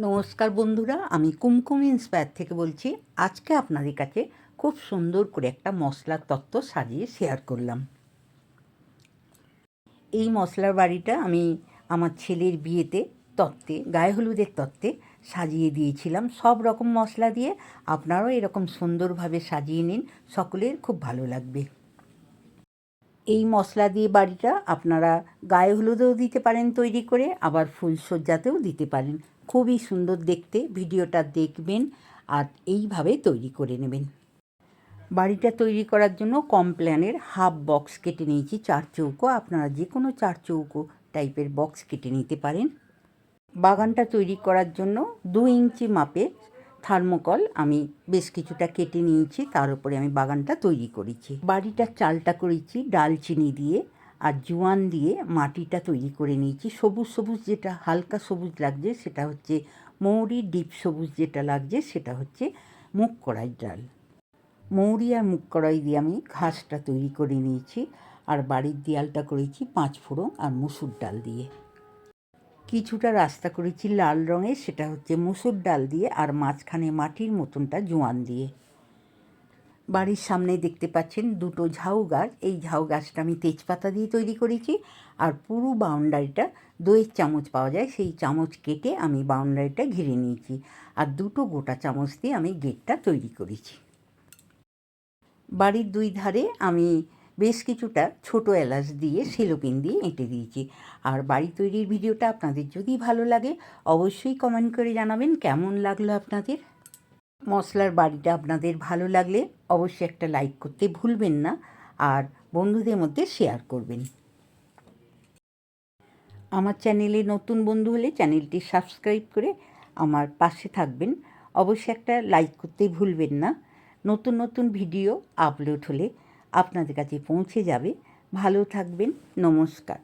নমস্কার বন্ধুরা, আমি কুমকুম ইন্সপায়ার থেকে বলছি। আজকে আপনাদের কাছে খুব সুন্দর করে একটা মশলার তত্ত্ব সাজিয়ে শেয়ার করলাম। এই মশলার বাড়িটা আমি আমার ছেলের বিয়েতে গায়ে হলুদের তত্ত্বে সাজিয়ে দিয়েছিলাম সব রকম মশলা দিয়ে। আপনারাও এরকম সুন্দরভাবে সাজিয়ে নিন, সকলের খুব ভালো লাগবে। এই মশলা দিয়ে বাড়িটা আপনারা গায়ে হলুদেও দিতে পারেন তৈরি করে, আবার ফুলসজ্জাতেও দিতে পারেন। খুবই সুন্দর দেখতে, ভিডিওটা দেখবেন আর এইভাবে তৈরি করে নেবেন। বাড়িটা তৈরি করার জন্য কমপ্ল্যানের হাফ বক্স কেটে নিয়েছি, 4 চৌকো। আপনারা যে কোনো 4 চৌকো টাইপের বক্স কেটে নিতে পারেন। বাগানটা তৈরি করার জন্য 2 ইঞ্চি মাপে থার্মোকল আমি বেশ কিছুটা কেটে নিয়েছি, তার উপরে আমি বাগানটা তৈরি করেছি। বাড়িটার চালটা করেছি ডালচিনি দিয়ে আর জোয়ান দিয়ে মাটিটা তৈরি করে নিয়েছি। সবুজ সবুজ যেটা হালকা সবুজ লাগছে সেটা হচ্ছে মৌরি, ডিপ সবুজ যেটা লাগছে সেটা হচ্ছে মুগ কড়াই ডাল। মৌরি আর মুগ কড়াই দিয়ে আমি ঘাসটা তৈরি করে নিয়েছি। আর বাড়ির দেয়ালটা করেছি 5 ফোড়ন আর মুসুর ডাল দিয়ে। কিছুটা রাস্তা করেছি লাল রঙের, সেটা হচ্ছে মুসুর ডাল দিয়ে, আর মাঝখানে মাটির মতনটা জোয়ান দিয়ে। বাড়ির সামনে দেখতে পাচ্ছেন 2টো ঝাউ গাছ। এই ঝাউ গাছটা আমি তেজপাতা দিয়ে তৈরি করেছি। আর পুরো বাউন্ডারিটা দইয়ের চামচ পাওয়া যায়, সেই চামচ কেটে আমি বাউন্ডারিটা ঘিরে নিয়েছি। আর 2টো গোটা চামচ দিয়ে আমি গেটটা তৈরি করেছি। বাড়ির 2 ধারে আমি বেশ কিছুটা ছোটো এলাচ দিয়ে সেলোপিন দিয়ে এঁটে দিয়েছি। আর বাড়ি তৈরির ভিডিওটা আপনাদের যদি ভালো লাগে অবশ্যই কমেন্ট করে জানাবেন কেমন লাগলো আপনাদের। মশলার বাড়িটা আপনাদের ভালো লাগলে অবশ্যই একটা লাইক করতে ভুলবেন না, আর বন্ধুদের মধ্যে শেয়ার করবেন। আমার চ্যানেলে নতুন বন্ধু হলে চ্যানেলটি সাবস্ক্রাইব করে আমার পাশে থাকবেন। অবশ্যই একটা লাইক করতে ভুলবেন না। নতুন নতুন ভিডিও আপলোড হলে আপনাদের কাছে পৌঁছে যাবে। ভালো থাকবেন। নমস্কার।